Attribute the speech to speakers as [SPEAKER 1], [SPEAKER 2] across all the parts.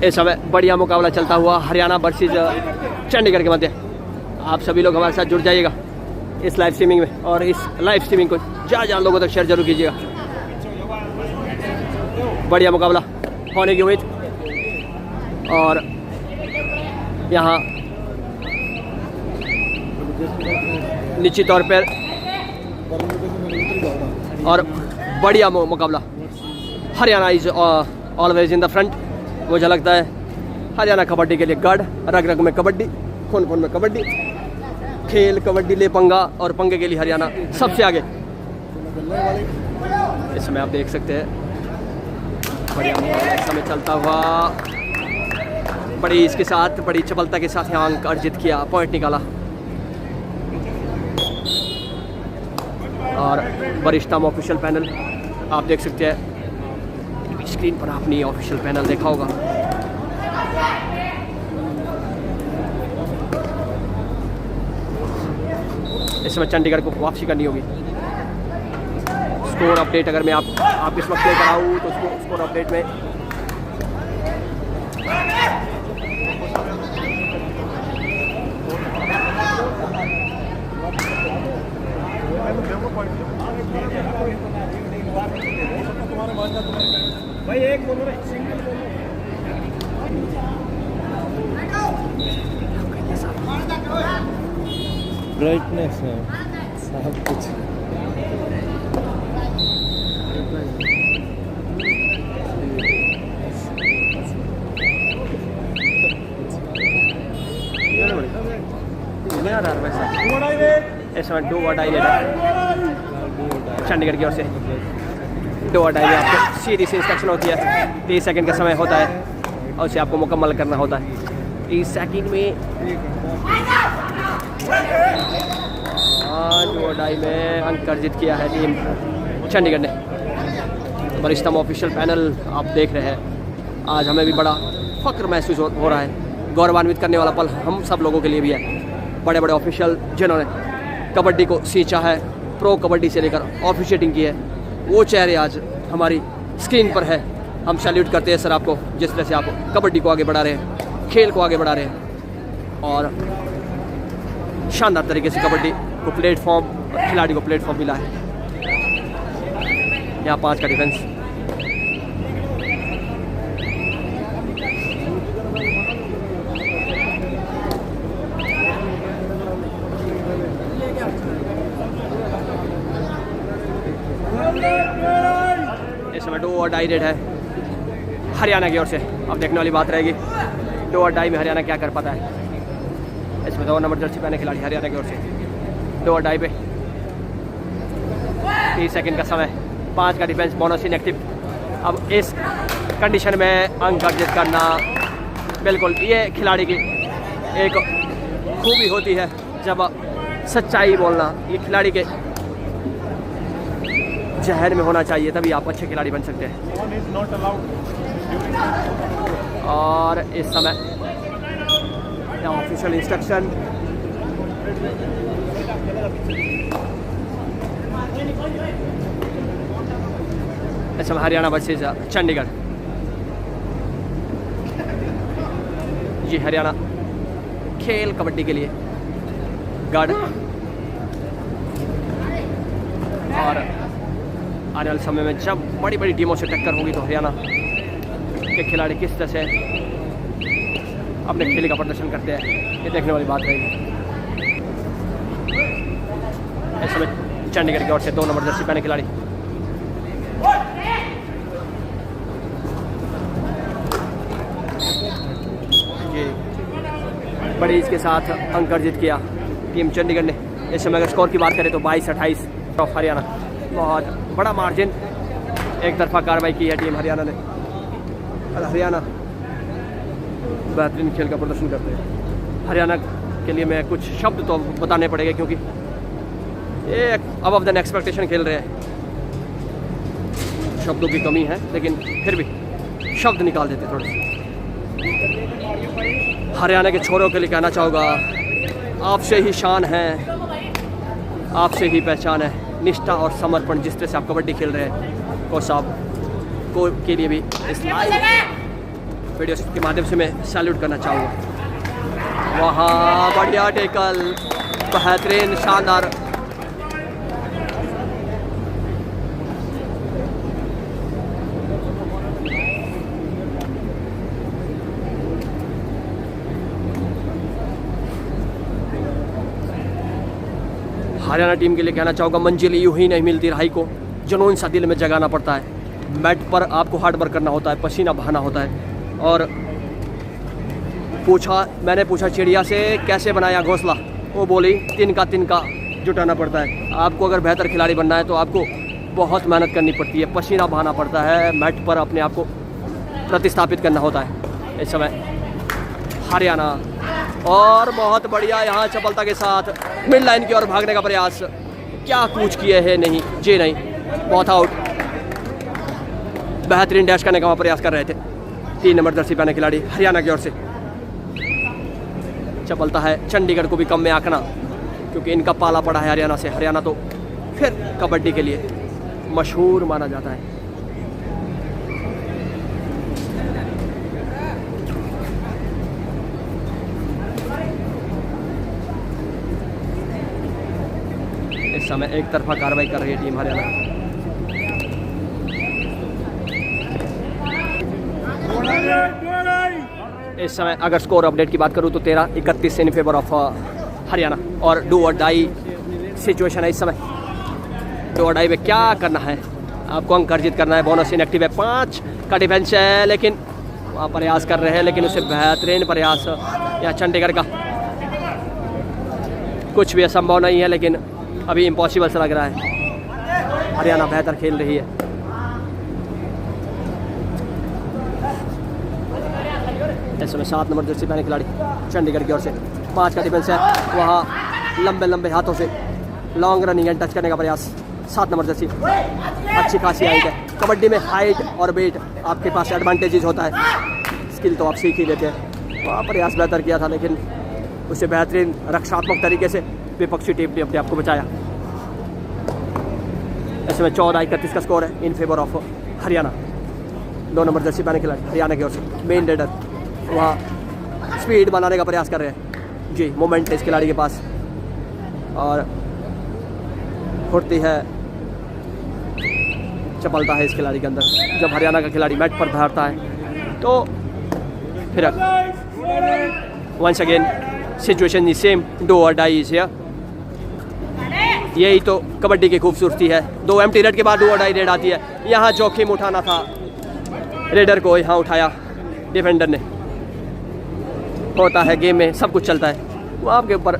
[SPEAKER 1] इस समय बढ़िया मुकाबला चलता हुआ हरियाणा वर्सेस चंडीगढ़ के मध्य। आप सभी लोग हमारे साथ जुड़ जाइएगा इस लाइव स्ट्रीमिंग में, और इस लाइव स्ट्रीमिंग को ज़्यादा लोगों तक शेयर जरूर कीजिएगा। बढ़िया मुकाबला होने की उम्मीद, और यहाँ निश्चित तौर पर और बढ़िया मुकाबला। Haryana is always in the front. मुझे लगता है हरियाणा कबड्डी के लिए गढ़, रग रग में कबड्डी, खून खून में कबड्डी, खेल कबड्डी ले पंगा, और पंगे के लिए हरियाणा सबसे आगे। इस समय आप देख सकते हैं बढ़िया मुकाबला इस समय चलता हुआ। बड़ी इसके साथ बड़ी चपलता के साथ यहाँ अंक अर्जित किया, पॉइंट निकाला। और वरिष्ठतम ऑफिशियल पैनल आप देख सकते हैं स्क्रीन पर, आपने ऑफिशियल पैनल देखा होगा। इस समय चंडीगढ़ को वापसी करनी होगी। स्कोर अपडेट अगर मैं आप इस वक्त लेकर आऊँ तो स्कोर अपडेट में भाई एक बोलो
[SPEAKER 2] ब्राइटनेस है सब कुछ।
[SPEAKER 1] इस समय 2 और डाई चंडीगढ़ की ओर से 2 और डाई आपको सीधी सी इंस्ट्रक्शन होती है। 30 सेकंड का समय होता है और उसे आपको मुकम्मल करना होता है 30 सेकंड में। 2 और डाई में अंक अर्जित किया है टीम चंडीगढ़ ने। वरिष्ठतम ऑफिशियल पैनल आप देख रहे हैं। आज हमें भी बड़ा फख्र महसूस हो रहा है, गौरवान्वित करने वाला पल हम सब लोगों के लिए भी है। बड़े बड़े ऑफिशियल जिन्होंने कबड्डी को सींचा है, प्रो कबड्डी से लेकर ऑफिशिएटिंग की है, वो चेहरे आज हमारी स्क्रीन पर है। हम सैल्यूट करते हैं सर आपको, जिस तरह से आप कबड्डी को आगे बढ़ा रहे हैं, खेल को आगे बढ़ा रहे हैं, और शानदार तरीके से कबड्डी को प्लेटफॉर्म, खिलाड़ी को प्लेटफॉर्म मिला है। यहाँ 5 का डिफेंस। इस समय 2 और डाई रेड है हरियाणा की ओर से। अब देखने वाली बात रहेगी 2 और डाई में हरियाणा क्या कर पाता है। इसमें 2 नंबर जर्सी पहने खिलाड़ी हरियाणा की ओर से 2 और डाई पे 30 सेकंड का समय, 5 का डिफेंस, बोनस इनएक्टिव। अब इस कंडीशन में अंक अर्जित करना बिल्कुल ये खिलाड़ी की एक खूबी होती है, जब सच्चाई बोलना ये खिलाड़ी के जहर में होना चाहिए, तभी आप अच्छे खिलाड़ी बन सकते हैं। और इस समय ऑफिशियल इंस्ट्रक्शन इस समय हरियाणा वर्सेस चंडीगढ़। जी हरियाणा खेल कबड्डी के लिए गढ़, और आने वाले समय में जब बड़ी बड़ी टीमों से टक्कर होगी तो हरियाणा के खिलाड़ी किस तरह से अपने खेल का प्रदर्शन करते हैं, ये देखने वाली बात रहेगी। इस समय चंडीगढ़ की ओर से 2 नंबर जर्सी पहने खिलाड़ी जी बड़ी इसके साथ अंक अर्जित किया टीम चंडीगढ़ ने। इस समय अगर स्कोर की बात करें तो 22-28 ऑफ हरियाणा। बहुत बड़ा मार्जिन, एक तरफा कार्रवाई की है टीम हरियाणा ने। हरियाणा बेहतरीन खेल का प्रदर्शन करते हैं। हरियाणा के लिए मैं कुछ शब्द तो बताने पड़ेंगे, क्योंकि ये अबव देन एक्सपेक्टेशन खेल रहे हैं। शब्दों की कमी है, लेकिन फिर भी शब्द निकाल देते थोड़े से। हरियाणा के छोरों के लिए कहना चाहूँगा, आपसे ही शान है, आपसे ही पहचान है। निष्ठा और समर्पण जिस तरह से आप कबड्डी खेल रहे हैं, कोच साहब को के लिए भी इस लाइव वीडियो के माध्यम से मैं सैल्यूट करना चाहूँगा। वहाँ बढ़िया टेकल, बेहतरीन, शानदार। हरियाणा टीम के लिए कहना चाहूँगा, मंजिल यूं ही नहीं मिलती, राही को जुनून सा दिल में जगाना पड़ता है। मैट पर आपको हार्ड वर्क करना होता है, पसीना बहाना होता है। और मैंने पूछा चिड़िया से कैसे बनाया घोंसला, वो बोली तिनका जुटाना पड़ता है। आपको अगर बेहतर खिलाड़ी बनना है तो आपको बहुत मेहनत करनी पड़ती है, पसीना बहाना पड़ता है, मैट पर अपने आप को प्रतिस्थापित करना होता है। इस समय हरियाणा और बहुत बढ़िया यहाँ चपलता के साथ मिड लाइन की ओर भागने का प्रयास। क्या कूच किए हैं, नहीं जी नहीं, बहुत आउट। बेहतरीन डैश करने का प्रयास कर रहे थे 3 नंबर जर्सी पहने खिलाड़ी हरियाणा की ओर से। चपलता है चंडीगढ़ को भी कम में आंकना, क्योंकि इनका पाला पड़ा है हरियाणा से। हरियाणा तो फिर कबड्डी के लिए मशहूर माना जाता है। इस समय एक तरफा कार्रवाई कर रही है टीम हरियाणा। इस समय अगर स्कोर अपडेट की बात करूं तो 13-31 इन फेवर ऑफ हरियाणा। और डू और डाई सिचुएशन है इस समय। डू और डाई में क्या करना है, आपको अंक अर्जित करना है। बोनस इनएक्टिव है, 5 का डिफेंस है, लेकिन वहाँ प्रयास कर रहे हैं, लेकिन उससे बेहतरीन प्रयास या चंडीगढ़ का। कुछ भी असंभव नहीं है, लेकिन अभी इम्पॉसिबल सा लग रहा है। हरियाणा बेहतर खेल रही है। इस समय 7 नंबर जर्सी पहने खिलाड़ी चंडीगढ़ की ओर से 5 का डिफेंस है। वहाँ लंबे हाथों से लॉन्ग रनिंग एंड टच करने का प्रयास। 7 नंबर जर्सी अच्छी खासी हाइट है। कबड्डी में हाइट और वेट आपके पास एडवांटेजेस होता है, स्किल तो आप सीख ही लेते हैं। वहाँ प्रयास बेहतर किया था, लेकिन उससे बेहतरीन रक्षात्मक तरीके से विपक्षी टीम ने अपने आप को बचाया। ऐसे में 14-31 का स्कोर है in favour of Haryana. 2 number Jersey पहने खिलाड़ी हरियाणा की ओर से मेन रेडर वहाँ स्पीड बनाने का प्रयास कर रहे हैं जी। मोमेंट है इस खिलाड़ी के पास और फुर्ती है, चपलता है इस खिलाड़ी के अंदर। जब हरियाणा का खिलाड़ी मैट पर धरता है तो फिर once again situation is same, do और डाई इज हियर। यही तो कबड्डी की खूबसूरती है। 2 एम्प्टी रेड के बाद डू और डाई रेड आती है। यहाँ जोखिम उठाना था रेडर को, यहाँ उठाया डिफेंडर ने। होता है गेम में, सब कुछ चलता है। वो आपके ऊपर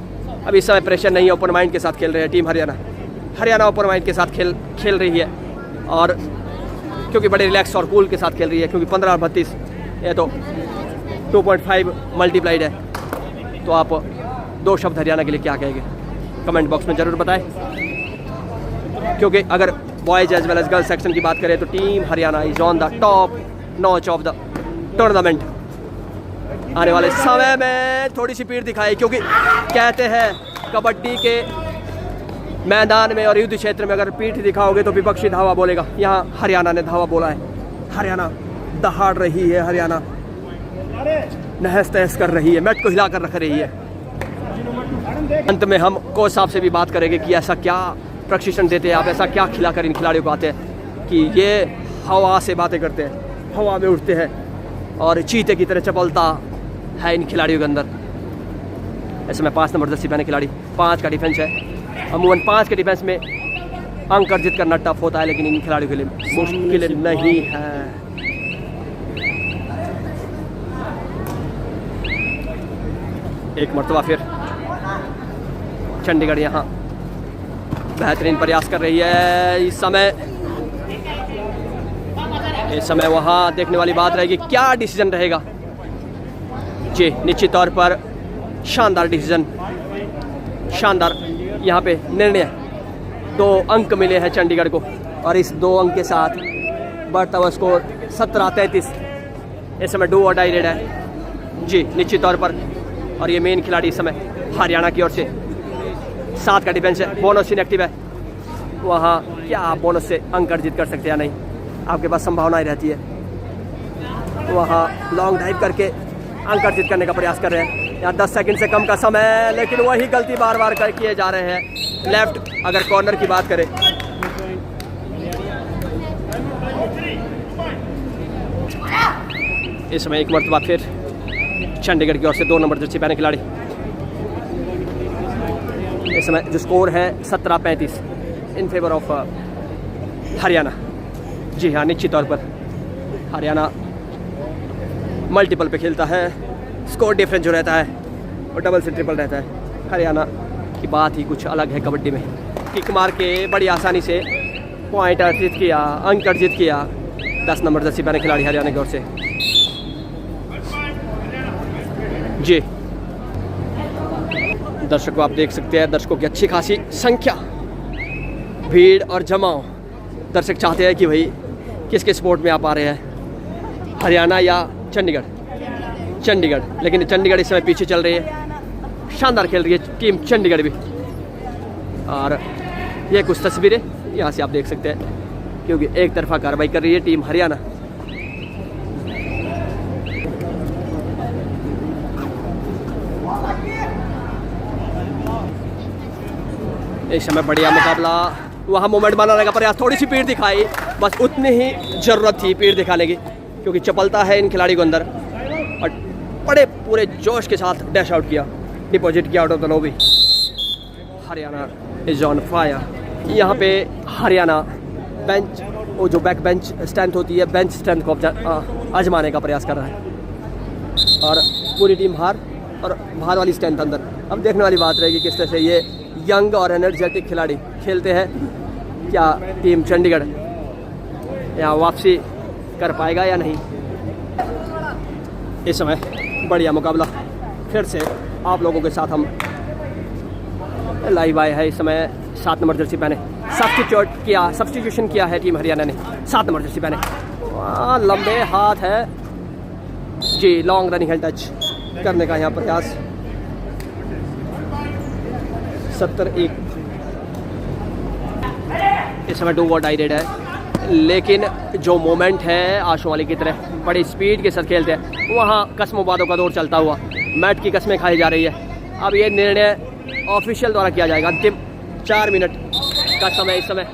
[SPEAKER 1] अभी इस समय प्रेशर नहीं है। ओपन माइंड के साथ खेल रहे हैं टीम हरियाणा ओपन माइंड के साथ खेल रही है, और क्योंकि बड़े रिलैक्स और कूल के साथ खेल रही है, क्योंकि 15-32 ये तो 2.5 मल्टीप्लाइड है। तो आप 2 शब्द हरियाणा के लिए क्या कहेंगे, कमेंट बॉक्स में ज़रूर बताएं। क्योंकि अगर boys as well as girls section की बात करें तो team Haryana is on the top notch of the tournament. आने वाले समय में थोड़ी सी पीठ दिखाई, क्योंकि कहते हैं कबड्डी के मैदान में और युद्ध क्षेत्र में अगर पीठ दिखाओगे तो विपक्षी धावा बोलेगा। यहाँ हरियाणा ने धावा बोला है। हरियाणा दहाड़ रही है, हरियाणा नहस तहस कर रही है, मैट को हिला कर रख रही है। अंत में हम कोच साहब से भी बात करेंगे कि ऐसा क्या प्रशिक्षण देते हैं आप, ऐसा क्या खिलाकर इन खिलाड़ियों को आते हैं कि ये हवा से बातें करते हैं, हवा में उठते हैं और चीते की तरह चपलता है इन खिलाड़ियों के अंदर। ऐसे में 5 नंबर जर्सी पहने खिलाड़ी 5 का डिफेंस है। अमूमन 5 के डिफेंस में अंक अर्जित करना टफ होता है, लेकिन इन खिलाड़ियों के लिए मुश्किल नहीं है। एक मरतबा फिर चंडीगढ़ यहाँ बेहतरीन प्रयास कर रही है। इस समय वहाँ देखने वाली बात रहेगी क्या डिसीजन रहेगा जी। निश्चित तौर पर शानदार डिसीजन, शानदार यहाँ पे निर्णय। 2 अंक मिले हैं चंडीगढ़ को और इस 2 अंक के साथ बढ़ता हुआ स्कोर 17-33। इस समय डू और डाई रेड है जी निश्चित तौर पर। और ये मेन खिलाड़ी इस समय हरियाणा की ओर से 7 का डिफेंस है। बोनस इनएक्टिव है। वहाँ क्या आप बोनस से अंक अर्जित कर सकते हैं या नहीं, आपके पास संभावनाएं रहती है। वहाँ लॉन्ग ड्राइव करके अंक अर्जित करने का प्रयास कर रहे हैं। यहाँ 10 सेकंड से कम का समय, लेकिन वही गलती बार बार किए जा रहे हैं। लेफ्ट अगर कॉर्नर की बात करें, इस समय एक मरतबा फिर चंडीगढ़ की ओर से 2 नंबर जर्सी पहने खिलाड़ी। इस समय जो स्कोर है 17-35 इन फेवर ऑफ हरियाणा। जी हाँ, निश्चित तौर पर हरियाणा मल्टीपल पे खेलता है, स्कोर डिफरेंस जो रहता है और डबल से ट्रिपल रहता है। हरियाणा की बात ही कुछ अलग है कबड्डी में। किक मार के बड़ी आसानी से पॉइंट अर्जित किया, अंक अर्जित किया 10 नंबर जर्सी पहने खिलाड़ी हरियाणा की ओर से। जी दर्शकों, आप देख सकते हैं दर्शकों की अच्छी खासी संख्या, भीड़ और जमाव। दर्शक चाहते हैं कि भाई किसके स्पोर्ट में आप आ रहे हैं, हरियाणा या चंडीगढ़। चंडीगढ़, लेकिन चंडीगढ़ इस समय पीछे चल रही है। शानदार खेल रही है टीम चंडीगढ़ भी। और ये कुछ तस्वीरें यहाँ से आप देख सकते हैं, क्योंकि एक तरफा कार्रवाई कर रही है टीम हरियाणा। इस समय बढ़िया मुकाबला, वहाँ मोमेंट बनाने का प्रयास, थोड़ी सी पीठ दिखाई, बस उतनी ही जरूरत थी पीठ दिखाने की, क्योंकि चपलता है इन खिलाड़ी को अंदर। और बड़े पूरे जोश के साथ डैश आउट किया, डिपॉजिट किया out of the lobby. Haryana is on fire. यहाँ पे हरियाणा बेंच, वो जो बैक बेंच स्ट्रेंथ होती है, बेंच स्ट्रेंथ को आजमाने का प्रयास कर रहा है। और पूरी टीम बाहर और बाहर वाली स्ट्रेंथ अंदर। अब देखने वाली बात रहेगी किस तरह से ये यंग और एनर्जेटिक खिलाड़ी खेलते हैं। क्या टीम चंडीगढ़ यहाँ वापसी कर पाएगा या नहीं। इस समय बढ़िया मुकाबला फिर से आप लोगों के साथ हम लाइव आए हैं। इस समय 7 नंबर जर्सी पहने सब्स्टिट्यूशन किया है टीम हरियाणा ने। 7 नंबर जर्सी पहने, लंबे हाथ है जी, लॉन्ग रनिंग हैंड टच करने का यहाँ प्रयास। 70-1 इस समय 2 वॉट आई रेड है, लेकिन जो मोमेंट है आशु वाली की तरह बड़ी स्पीड के साथ खेलते हैं। वहाँ कस्मों वादों का दौर चलता हुआ, मैट की कस्में खाई जा रही है। अब ये निर्णय ऑफिशियल द्वारा किया जाएगा। अंतिम 4 मिनट का समय इस समय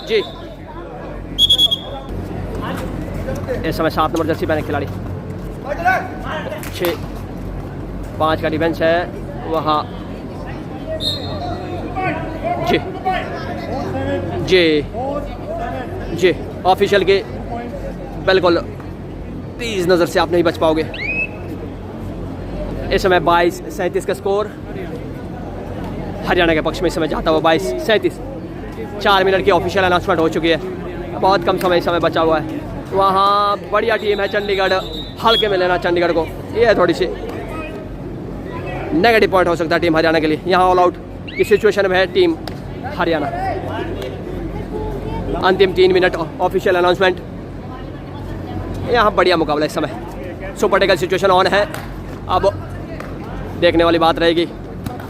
[SPEAKER 1] जी। इस समय 7 नंबर जर्सी पहने खिलाड़ी, 6-5 का डिफेंस है वहाँ जी जी जी। ऑफिशियल के बिल्कुल तेज नज़र से आप नहीं बच पाओगे। इस समय 22-37 का स्कोर हरियाणा के पक्ष में इस समय जाता हुआ। 22-37, 4 मिनट की ऑफिशियल अनाउंसमेंट हो चुकी है। बहुत कम समय इस समय बचा हुआ है। वहाँ बढ़िया टीम है चंडीगढ़, हल्के में लेना चंडीगढ़ को, ये है थोड़ी सी नेगेटिव पॉइंट हो सकता है टीम हरियाणा के लिए। यहाँ ऑल आउट की सिचुएशन में है टीम हरियाणा। अंतिम 3 मिनट ऑफिशियल अनाउंसमेंट। यहाँ बढ़िया मुकाबला इस समय, सुपर टेकल सिचुएशन ऑन है। अब देखने वाली बात रहेगी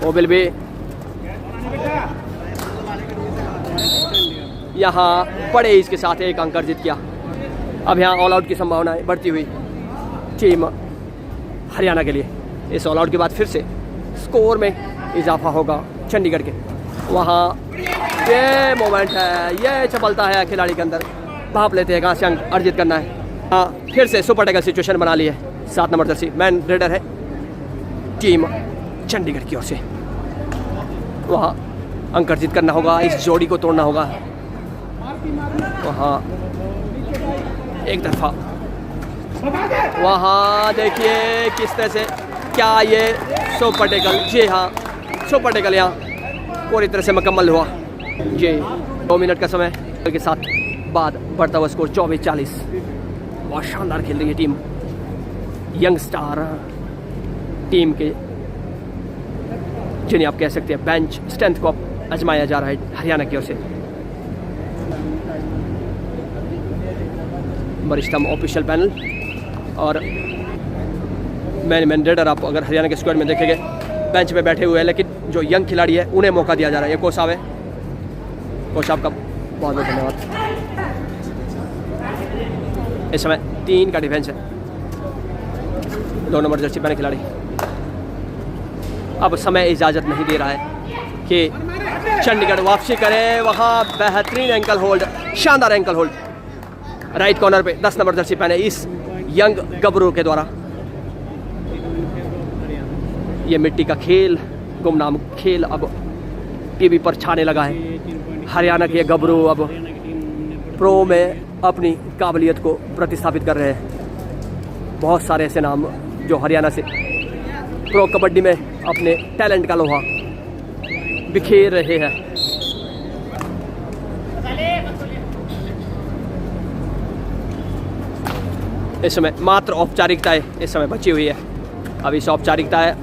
[SPEAKER 1] वो विल भी यहाँ बड़े इसके साथ एक अंक अर्जित किया। अब यहाँ ऑल आउट की संभावनाएं बढ़ती हुई टीम हरियाणा के लिए। इस ऑल आउट के बाद फिर से स्कोर में इजाफा होगा चंडीगढ़ के। वहाँ ये मोमेंट है, ये चपलता है खिलाड़ी के अंदर, भाप लेते हैं कहाँ से अंक अर्जित करना है। हाँ, फिर से सुपर टेकल सिचुएशन बना ली है। 7 नंबर जर्सी मैन रेडर है टीम चंडीगढ़ की ओर से। वहाँ अंक अर्जित करना होगा, इस जोड़ी को तोड़ना होगा। वहाँ एक तरफा, वहाँ देखिए किस तरह से, क्या ये सुपर टेकल, जी हाँ सुपर टेकल यहाँ पूरी तरह से मुकम्मल हुआ जी। 2 मिनट का समय के साथ बाद बढ़ता हुआ स्कोर 24-40। बहुत शानदार खेल रही है टीम, यंग स्टार टीम के जिन्हें आप कह सकते हैं बेंच स्ट्रेंथ को आजमाया जा रहा है हरियाणा की ओर से। वरिष्ठतम ऑफिशियल पैनल और मैन रेडर आप अगर हरियाणा के स्क्वाड में देखेंगे बेंच पे बैठे हुए हैं, लेकिन जो यंग खिलाड़ी है उन्हें मौका दिया जा रहा है। ये कोच साहब है, कोच साहब का बहुत बहुत धन्यवाद। इस समय 3 का डिफेंस है 2 नंबर जर्सी पहने खिलाड़ी। अब समय इजाज़त नहीं दे रहा है कि चंडीगढ़ वापसी करे। वहाँ बेहतरीन एंकल होल्ड, शानदार एंकल होल्ड राइट कॉर्नर पे 10 नंबर जर्सी पहने इस यंग गबरू के द्वारा। ये मिट्टी का खेल, गुमनाम खेल अब टीवी पर छाने लगा है। हरियाणा के गबरू अब प्रो में अपनी काबिलियत को प्रतिस्थापित कर रहे हैं। बहुत सारे ऐसे नाम जो हरियाणा से प्रो कबड्डी में अपने टैलेंट का लोहा बिखेर रहे हैं। इस समय मात्र औपचारिकताएं इस समय बची हुई है। अब इस औपचारिकताएं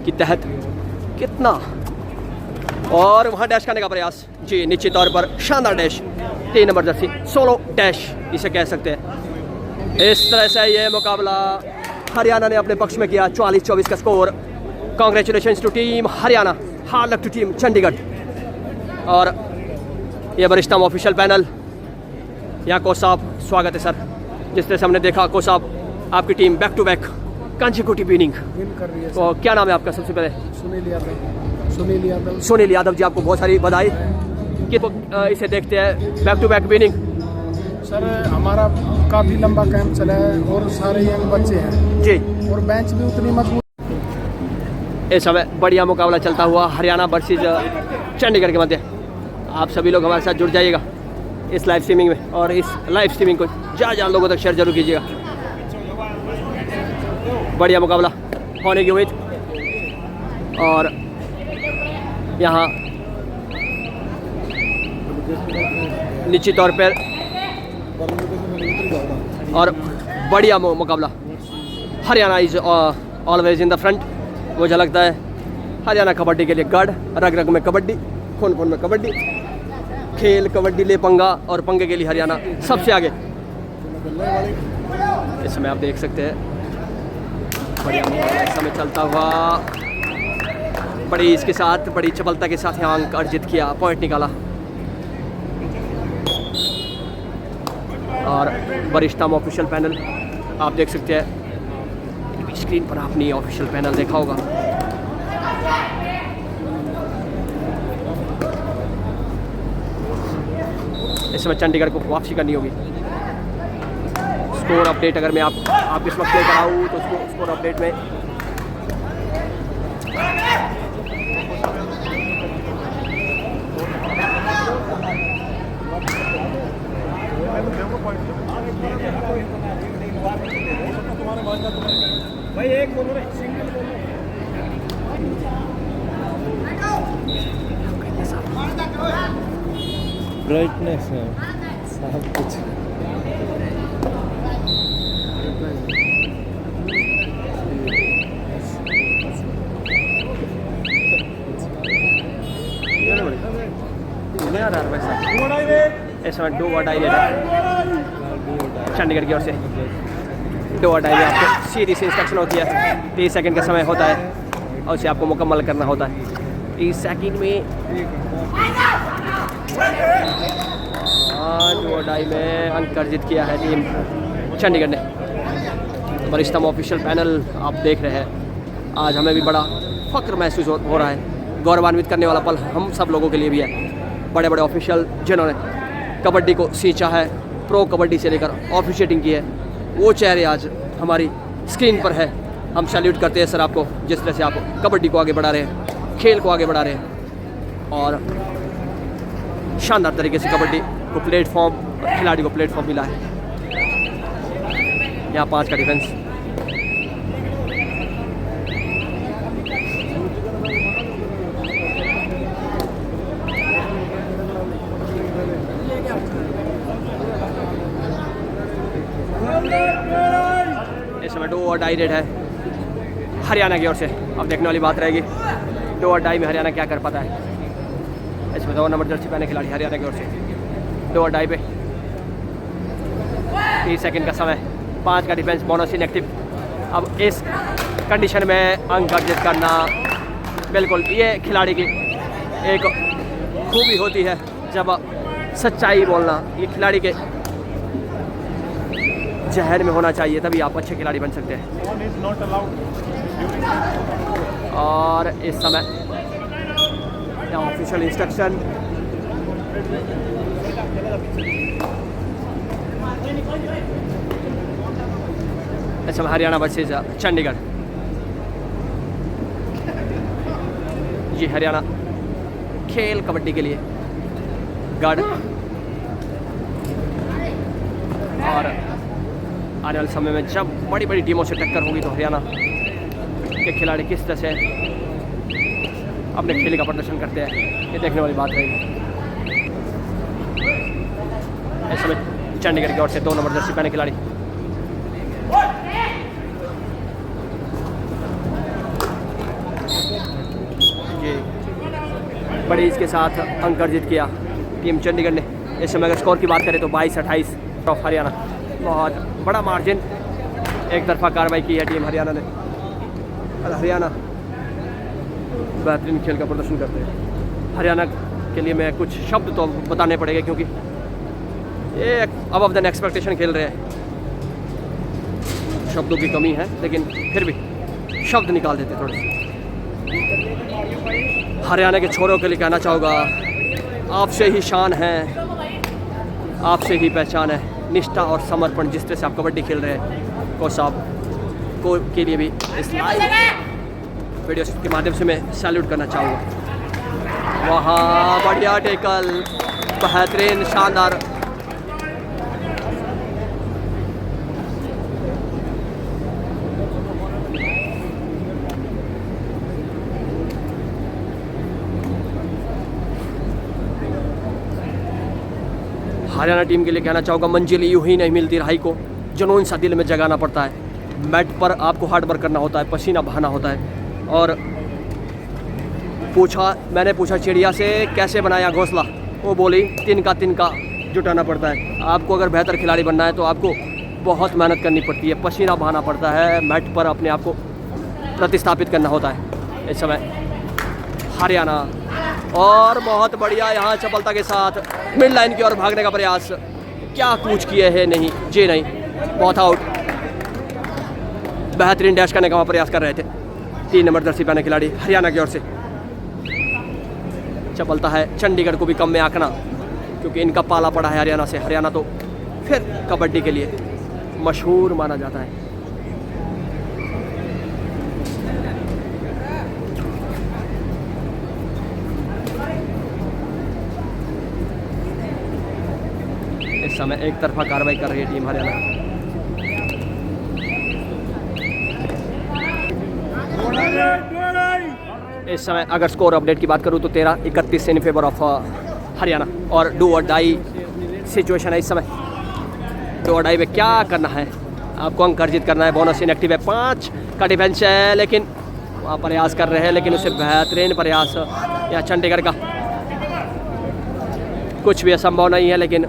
[SPEAKER 1] के तहत कितना और वहाँ डैश करने का प्रयास, जी निश्चित तौर पर शानदार dash 3 number Jersey solo dash इसे कह सकते हैं। इस तरह से ये मुकाबला हरियाणा ने अपने पक्ष में किया। 44-24 का score. Congratulations to team Haryana, hard luck to team Chandigarh. और ये वरिष्ठतम ऑफिशियल पैनल, यहाँ को साहब स्वागत है सर। जिस तरह से हमने देखा को साहब आपकी team back to back consecutive winning
[SPEAKER 3] कर रही है।
[SPEAKER 1] तो क्या नाम है आपका सबसे पहले?
[SPEAKER 3] सुनील यादव। सुनील यादव।
[SPEAKER 1] सुनील यादव जी, आपको बहुत सारी बधाई कि इसे देखते हैं back to back winning.
[SPEAKER 3] Sir हमारा काफ़ी लंबा कैंप चला है और सारे यंग बच्चे हैं
[SPEAKER 1] जी,
[SPEAKER 3] और बेंच भी उतनी मजबूत।
[SPEAKER 1] इस समय बढ़िया मुकाबला चलता हुआ हरियाणा वर्सेस चंडीगढ़ के मध्य। आप सभी लोग हमारे साथ जुड़ जाइएगा इस लाइव स्ट्रीमिंग में, और इस लाइव स्ट्रीमिंग को ज़्यादा लोगों तक शेयर जरूर कीजिएगा। बढ़िया मुकाबला होने की उम्मीद। और यहाँ निश्चित तौर पर और बढ़िया मुकाबला। Haryana is always in the front. मुझे लगता है हरियाणा कबड्डी के लिए गढ़, रग रग में कबड्डी, खून खून में कबड्डी, खेल कबड्डी ले पंगा, और पंगे के लिए हरियाणा सबसे आगे। इस समय आप देख सकते हैं बढ़िया मुकाबला इस समय चलता हुआ। बड़ी इसके साथ बड़ी चपलता के साथ यहाँ अंक अर्जित किया, पॉइंट निकाला। और वरिष्ठतम ऑफिशियल पैनल आप देख सकते हैं टीवी स्क्रीन पर, आपने ऑफिशियल पैनल देखा होगा। इस समय चंडीगढ़ को वापसी करनी होगी। स्कोर अपडेट अगर मैं आप इस वक्त लेकर आऊँ तो स्कोर अपडेट में भाई एक बोलो रे सिंगल बोलो।
[SPEAKER 2] ब्राइटनेस है सब कुछ। इस समय 2 और डाई चंडीगढ़ की ओर से 2 और डाई में आपको सीधी सी इंस्ट्रक्शन होती है। 30 सेकंड का समय होता है और उसे आपको मुकम्मल करना होता है 30 सेकंड में। 2 और डाई में अंक अर्जित किया है टीम चंडीगढ़ ने। वरिष्ठतम ऑफिशियल पैनल आप देख रहे हैं। आज हमें भी बड़ा फख्र महसूस हो रहा है। गौरवान्वित करने वाला पल हम सब लोगों के लिए भी है। बड़े बड़े ऑफिशियल जिन्होंने कबड्डी को सींचा है, प्रो कबड्डी से लेकर ऑफिशिएटिंग की है, वो चेहरे आज हमारी स्क्रीन पर है। हम सैल्यूट करते हैं सर आपको, जिस तरह से आप कबड्डी को आगे बढ़ा रहे हैं, खेल को आगे बढ़ा रहे हैं, और शानदार तरीके से कबड्डी को प्लेटफॉर्म, खिलाड़ी को प्लेटफॉर्म मिला है। यहाँ 5 का डिफेंस। इस समय 2 और डाई रेड है हरियाणा की ओर से। अब देखने वाली बात रहेगी 2 और डाई में हरियाणा क्या कर पाता है। इसमें 2 नंबर जर्सी पहने खिलाड़ी हरियाणा की ओर से 2 और डाई पे 30 सेकंड का समय, 5 का डिफेंस, बोनस इनएक्टिव। अब इस कंडीशन में अंक अर्जित करना बिल्कुल ये खिलाड़ी की एक खूबी होती है, जब सच्चाई बोलना ये खिलाड़ी के
[SPEAKER 1] जहर में होना चाहिए, तभी आप अच्छे खिलाड़ी बन सकते हैं। और इस समय ऑफिशियल इंस्ट्रक्शन, इस समय हरियाणा वर्सेस चंडीगढ़। जी हरियाणा खेल कबड्डी के लिए गढ़, और आने वाले समय में जब बड़ी बड़ी टीमों से टक्कर होगी तो हरियाणा के खिलाड़ी किस तरह से अपने खेल का प्रदर्शन करते हैं, ये देखने वाली बात रहेगी। इस समय चंडीगढ़ की ओर से 2 नंबर जर्सी पहने खिलाड़ी, जी बड़ी इसके साथ अंक अर्जित किया टीम चंडीगढ़ ने। इस समय अगर स्कोर की बात करें तो 22-28 ऑफ हरियाणा, बहुत बड़ा मार्जिन, एक तरफा कार्रवाई की है टीम हरियाणा ने। और हरियाणा बेहतरीन खेल का प्रदर्शन करते हैं। हरियाणा के लिए मैं कुछ शब्द तो बताने पड़ेंगे क्योंकि ये अबव देन एक्सपेक्टेशन खेल रहे हैं। शब्दों की कमी है लेकिन फिर भी शब्द निकाल देते थोड़े से। हरियाणा के छोरों के लिए कहना चाहूँगा, आपसे ही शान है, आपसे ही पहचान है। निष्ठा और समर्पण जिस तरह से आप कबड्डी खेल रहे हैं, कोच साहब को के लिए भी इस लाइव वीडियो के माध्यम से मैं सैल्यूट करना चाहूँगा। वहाँ बढ़िया टेकल, बेहतरीन, शानदार। हरियाणा टीम के लिए कहना चाहूँगा, मंजिल यूं ही नहीं मिलती, राही को जुनून सा दिल में जगाना पड़ता है। मैट पर आपको हार्ड वर्क करना होता है, पसीना बहाना होता है। और मैंने पूछा चिड़िया से कैसे बनाया घोंसला, वो बोली तिनका जुटाना पड़ता है। आपको अगर बेहतर खिलाड़ी बनना है तो आपको बहुत मेहनत करनी पड़ती है, पसीना बहाना पड़ता है, मैट पर अपने आप को प्रतिस्थापित करना होता है। इस समय हरियाणा और बहुत बढ़िया यहाँ चपलता के साथ मिड लाइन की ओर भागने का प्रयास, क्या कूच किए हैं, नहीं जी नहीं, बहुत आउट। बेहतरीन डैश करने का प्रयास कर रहे थे 3 नंबर जर्सी पहने खिलाड़ी हरियाणा की ओर से। चपलता है चंडीगढ़ को भी कम में आंकना क्योंकि इनका पाला पड़ा है हरियाणा से। हरियाणा तो फिर कबड्डी के लिए मशहूर माना जाता है। इस समय एक तरफा कार्रवाई कर रही है टीम हरियाणा। इस समय अगर स्कोर अपडेट की बात करूं तो 13-31 इन फेवर ऑफ हरियाणा। और डू और डाई सिचुएशन है इस समय। डू और डाई में क्या करना है, आपको अंक अर्जित करना है। बोनस इनएक्टिव है, 5 का डिफेंस है, लेकिन वहाँ प्रयास कर रहे हैं, लेकिन उसे बेहतरीन प्रयास या चंडीगढ़ का। कुछ भी असंभव नहीं है, लेकिन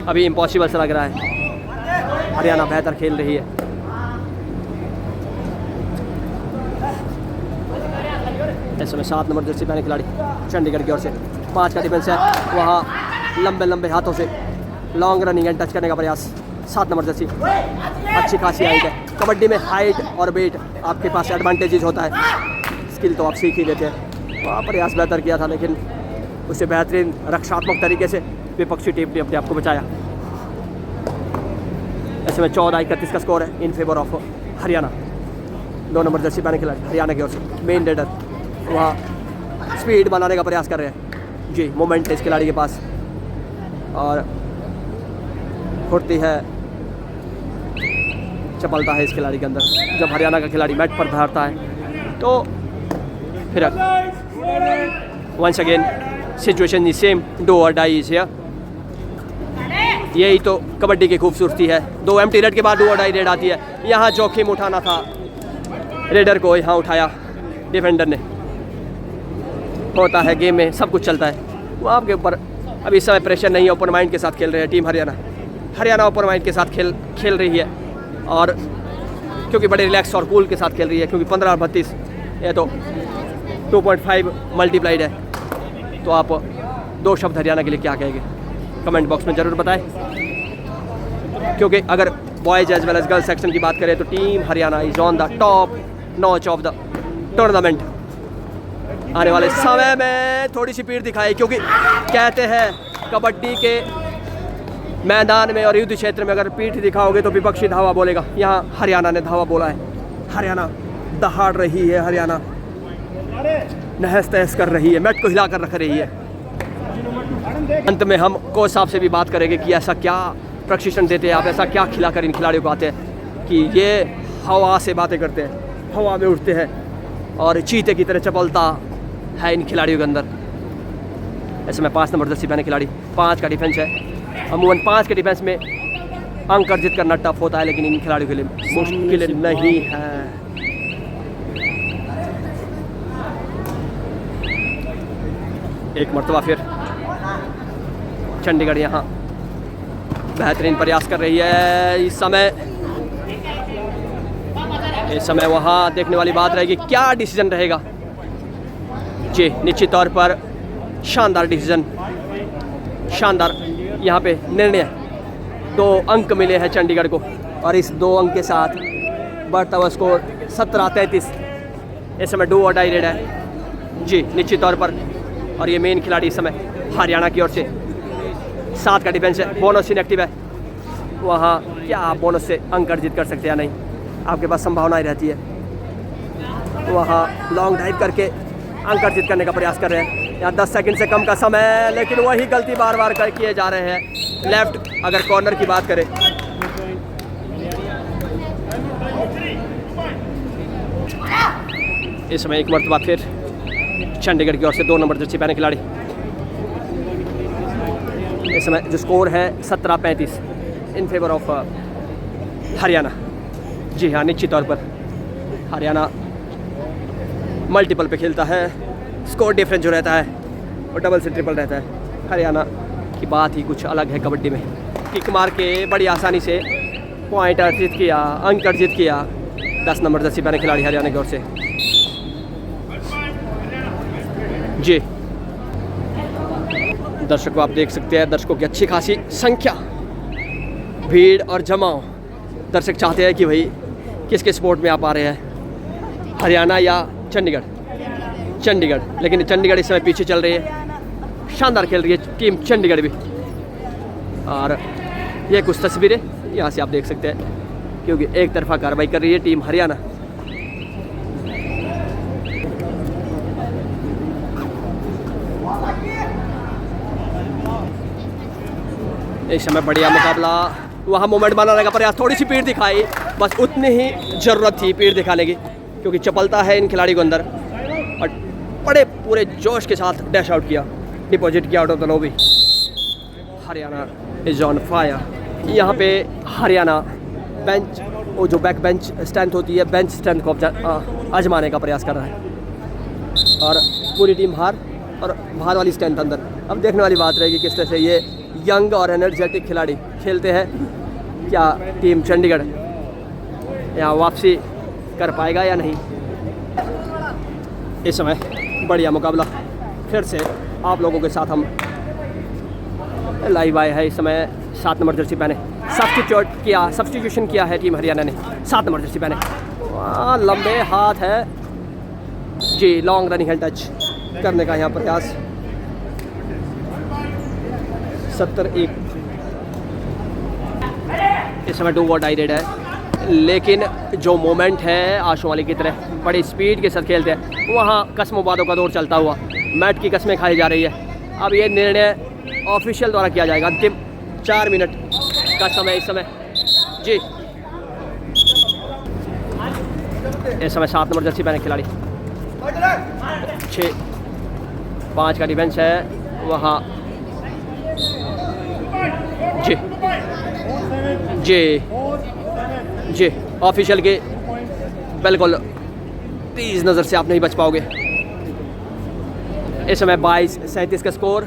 [SPEAKER 1] अभी इम्पॉसिबल सा लग रहा है। हरियाणा बेहतर खेल रही है। इस समय 7 नंबर जर्सी पहने खिलाड़ी चंडीगढ़ की ओर से, 5 का डिफेंस है। वहाँ लंबे हाथों से लॉन्ग रनिंग एंड टच करने का प्रयास। 7 नंबर जर्सी, अच्छी खासी हाइट है। कबड्डी में हाइट और वेट आपके पास एडवांटेजेस होता है, स्किल तो आप सीख ही लेते हैं। वहाँ प्रयास बेहतर किया था, लेकिन उसे बेहतरीन रक्षात्मक तरीके से विपक्षी टीम ने अपने आप को बचाया। ऐसे में 14-31 का स्कोर है in favour of Haryana. 2 number Jersey पहने खिलाड़ी हरियाणा की ओर से। मेन रेडर वहाँ स्पीड बनाने का प्रयास कर रहे हैं। जी मोमेंट है इस खिलाड़ी के पास और फुर्ती है, चपलता है इस खिलाड़ी के अंदर। जब हरियाणा का खिलाड़ी मैट पर धरता है तो फिर once again situation is same, do और डाई इज हियर। यही तो कबड्डी की खूबसूरती है। 2 एम्प्टी रेड के बाद डू और डाई रेड आती है। यहाँ जोखिम उठाना था रेडर को, यहाँ उठाया डिफेंडर ने। होता है गेम में, सब कुछ चलता है। वो आपके ऊपर अभी इस समय प्रेशर नहीं है। ओपन माइंड के साथ खेल रहे हैं team Haryana. Haryana open mind के साथ खेल रही है, और क्योंकि बड़े रिलैक्स और कूल के साथ खेल रही है, क्योंकि 15 और 32 ये तो 2.5 मल्टीप्लाइड है। तो आप 2 शब्द हरियाणा के लिए क्या कहेंगे, कमेंट बॉक्स में ज़रूर बताएं। क्योंकि अगर boys as well as girls section की बात करें तो team Haryana is on the top notch of the tournament. आने वाले समय में थोड़ी सी पीठ दिखाई, क्योंकि कहते हैं कबड्डी के मैदान में और युद्ध क्षेत्र में अगर पीठ दिखाओगे तो विपक्षी धावा बोलेगा। यहाँ हरियाणा ने धावा बोला है, हरियाणा दहाड़ रही है, हरियाणा नहस तहस कर रही है, मैट को हिला कर रख रही है। अंत में हम कोच साहब से भी बात करेंगे कि ऐसा क्या प्रशिक्षण देते हैं आप, ऐसा क्या खिलाकर इन खिलाड़ियों को आते हैं कि ये हवा से बातें करते हैं, हवा में उठते हैं और चीते की तरह चपलता है इन खिलाड़ियों के अंदर। ऐसे में 5 नंबर जर्सी पहने खिलाड़ी, 5 का डिफेंस है। अमूमन 5 के डिफेंस में अंक अर्जित करना टफ होता है, लेकिन इन खिलाड़ियों के लिए मुश्किल नहीं है। एक मरतबा फिर चंडीगढ़ यहाँ बेहतरीन प्रयास कर रही है। इस समय वहाँ देखने वाली बात रहेगी क्या डिसीजन रहेगा। जी निश्चित तौर पर शानदार डिसीजन, शानदार यहाँ पे निर्णय। 2 अंक मिले हैं चंडीगढ़ को और इस 2 अंक के साथ बढ़ता हुआ स्कोर 17-33। इस समय डू और डाई रेड है जी निश्चित तौर पर। और ये मेन खिलाड़ी इस समय हरियाणा की ओर से 7 का डिफेंस है, बोनस इनएक्टिव है। वहाँ क्या आप बोनस से अंक अर्जित कर सकते हैं या नहीं, आपके पास संभावनाएं रहती है। वहाँ लॉन्ग ड्राइव करके अंक अर्जित करने का प्रयास कर रहे हैं। यहाँ 10 सेकंड से कम का समय, लेकिन वही गलती बार बार किए जा रहे हैं। लेफ्ट अगर कॉर्नर की बात करें, इस समय एक मरतबा फिर चंडीगढ़ की ओर से 2 नंबर जर्सी पहने खिलाड़ी। इस समय जो स्कोर है 17-35 इन फेवर ऑफ हरियाणा। जी हाँ निश्चित तौर पर हरियाणा मल्टीपल पे खेलता है, स्कोर डिफरेंस जो रहता है वो डबल से ट्रिपल रहता है। हरियाणा की बात ही कुछ अलग है कबड्डी में। किक मार के बड़ी आसानी से पॉइंट अर्जित किया, अंक अर्जित किया 10 नंबर जर्सी पहने खिलाड़ी हरियाणा की ओर से। जी दर्शकों आप देख सकते हैं, दर्शकों की अच्छी खासी संख्या, भीड़ और जमाव। दर्शक चाहते हैं कि भाई किसके स्पोर्ट में आप आ रहे हैं, हरियाणा या चंडीगढ़। चंडीगढ़, लेकिन चंडीगढ़ इस समय पीछे चल रही है, शानदार खेल रही है टीम चंडीगढ़ भी। और ये कुछ तस्वीरें यहाँ से आप देख सकते हैं, क्योंकि एक तरफा कार्रवाई कर रही है टीम हरियाणा। इस समय बढ़िया मुकाबला, वहाँ मोमेंट बनाने का प्रयास, थोड़ी सी पीठ दिखाई, बस उतनी ही ज़रूरत थी पीठ दिखाने की, क्योंकि चपलता है इन खिलाड़ी को अंदर। और बड़े पूरे जोश के साथ डैश आउट किया, डिपॉजिट किया out of the lobby. Haryana is on fire. यहाँ पे हरियाणा बेंच, वो जो बैक बेंच स्ट्रेंथ होती है, बेंच स्ट्रेंथ को आजमाने का प्रयास कर रहा है। और पूरी टीम बाहर और बाहर वाली स्ट्रेंथ अंदर। अब देखने वाली बात रहेगी किस तरह से ये यंग और एनर्जेटिक खिलाड़ी खेलते हैं। क्या टीम चंडीगढ़ यहाँ वापसी कर पाएगा या नहीं। इस समय बढ़िया मुकाबला फिर से आप लोगों के साथ हम लाइव आए हैं। इस समय 7 नंबर जर्सी पहने सब्स्टिट्यूशन किया है टीम हरियाणा ने। 7 नंबर जर्सी पहने, लंबे हाथ है जी, लॉन्ग रनिंग हैंड टच करने का यहाँ प्रयास। 70-1 इस समय 2 वॉट आई रेड है, लेकिन जो मोमेंट है आशु वाली की तरह बड़ी स्पीड के साथ खेलते हैं। वहाँ कस्मों बातों का दौर चलता हुआ मैट की कस्में खाई जा रही है। अब ये निर्णय ऑफिशियल द्वारा किया जाएगा। अंतिम 4 मिनट का समय इस समय जी। इस समय 7 नंबर जर्सी पहने खिलाड़ी, 6-5 का डिफेंस है वहाँ जी जी जी। ऑफिशियल के बिल्कुल तेज नज़र से आप नहीं बच पाओगे। इस समय 22-37 का स्कोर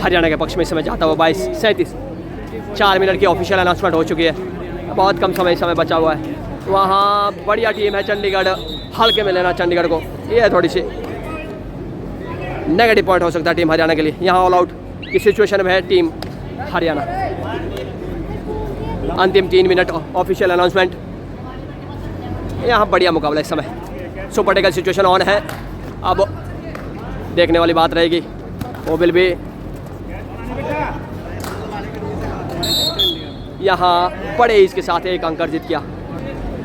[SPEAKER 1] हरियाणा के पक्ष में इस समय जाता हुआ 22-37। 4 मिनट की ऑफिशियल अनाउंसमेंट हो चुकी है, बहुत कम समय इस समय बचा हुआ है। वहाँ बढ़िया टीम है चंडीगढ़, हल्के में लेना चंडीगढ़ को, ये है थोड़ी सी नेगेटिव पॉइंट हो सकता है टीम हरियाणा के लिए। यहाँ ऑल आउट की सिचुएशन में है टीम हरियाणा। अंतिम 3 मिनट ऑफिशियल अनाउंसमेंट। यहाँ बढ़िया मुकाबला इस समय, सुपर टेकल सिचुएशन ऑन है। अब देखने वाली बात रहेगी वो विल भी यहाँ बड़े इसके साथ एक अंक अर्जित किया।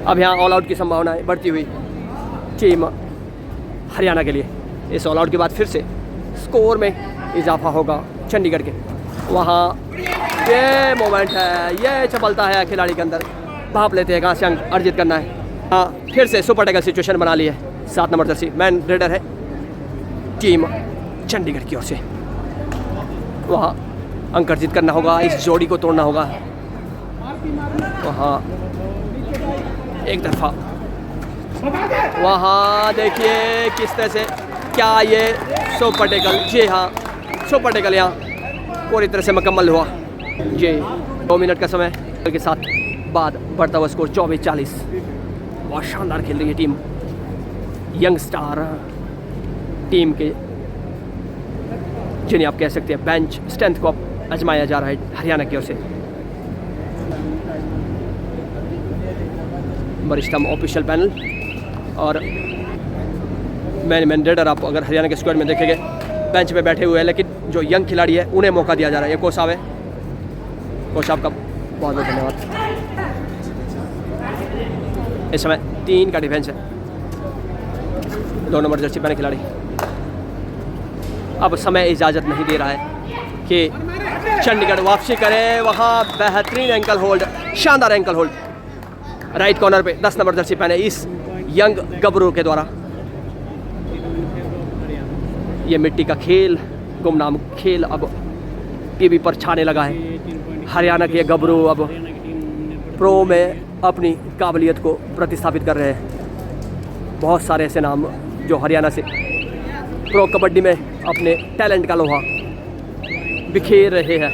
[SPEAKER 1] अब यहाँ ऑल आउट की संभावनाएं बढ़ती हुई टीम हरियाणा के लिए। इस ऑल आउट के बाद फिर से स्कोर में इजाफा होगा चंडीगढ़ के। वहाँ ये मोमेंट है, ये चपलता है खिलाड़ी के अंदर, भाप लेते हैं कहाँ से अंक अर्जित करना है। हाँ, फिर से सुपर टेकल सिचुएशन बना ली है। 7 नंबर जर्सी मैन रेडर है टीम चंडीगढ़ की ओर से। वहाँ अंक अर्जित करना होगा, इस जोड़ी को तोड़ना होगा। वहाँ एक तरफा, वहाँ देखिए किस तरह से क्या ये सुपर टेकल, जी हाँ सुपर टेकल यहाँ पूरी तरह से मुकम्मल हुआ जी। 2 मिनट का समय के साथ बाद बढ़ता हुआ स्कोर 24-40। बहुत शानदार खेल रही है टीम, यंग स्टार टीम के जिन्हें आप कह सकते हैं बेंच स्ट्रेंथ को आजमाया जा रहा है हरियाणा की ओर से। वरिष्ठतम ऑफिशियल पैनल और मैन रेडर आप अगर हरियाणा के स्क्वाड में देखेंगे बेंच पे बैठे हुए हैं, लेकिन जो यंग खिलाड़ी है उन्हें मौका दिया जा रहा है। ये कोसाव है, कोसाव का बहुत बहुत धन्यवाद। इस समय 3 का डिफेंस है, 2 नंबर जर्सी पहने खिलाड़ी। अब समय इजाज़त नहीं दे रहा है कि चंडीगढ़ वापसी करे। वहाँ बेहतरीन एंकल होल्ड, शानदार एंकल होल्ड राइट कॉर्नर पे 10 नंबर जर्सी पहने इस यंग गबरू के द्वारा। ये मिट्टी का खेल, गुमनाम खेल अब टीवी पर छाने लगा है। हरियाणा के गबरू अब प्रो में अपनी काबिलियत को प्रतिस्थापित कर रहे हैं। बहुत सारे ऐसे नाम जो हरियाणा से प्रो कबड्डी में अपने टैलेंट का लोहा बिखेर रहे हैं।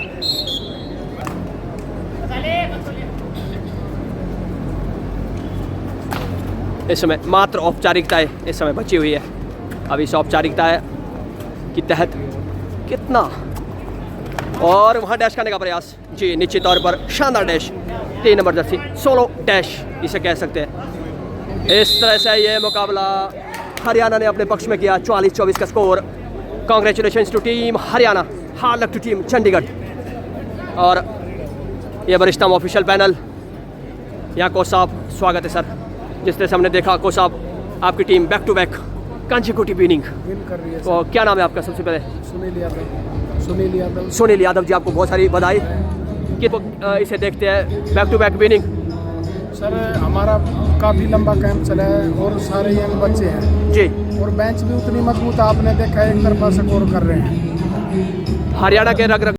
[SPEAKER 1] इस समय मात्र औपचारिकताएं इस समय बची हुई है। अब इस औपचारिकताएं के तहत कितना, और वहाँ डैश करने का प्रयास जी, निश्चित तौर पर शानदार dash 3 number Jersey solo dash इसे कह सकते हैं। इस तरह से ये मुकाबला हरियाणा ने अपने पक्ष में किया। 44-24 का score. Congratulations to team Haryana, hard luck to team Chandigarh. और ये वरिष्ठतम ऑफिशियल पैनल, यहाँ कोसाब स्वागत है सर। जिस तरह से हमने देखा कोसाब आपकी team back to back consecutive winning
[SPEAKER 3] कर रही है।
[SPEAKER 1] तो क्या नाम है आपका सबसे पहले?
[SPEAKER 3] सुनील यादव। सुनील यादव।
[SPEAKER 1] सुनील यादव जी, आपको बहुत सारी बधाई कि इसे देखते हैं back to back winning.
[SPEAKER 3] Sir हमारा काफ़ी लंबा कैंप चला है और सारे यंग बच्चे हैं
[SPEAKER 1] जी,
[SPEAKER 3] और बेंच भी उतनी मजबूत आपने देखा, एक तरफा स्कोर कर रहे हैं।
[SPEAKER 1] हरियाणा के रग रग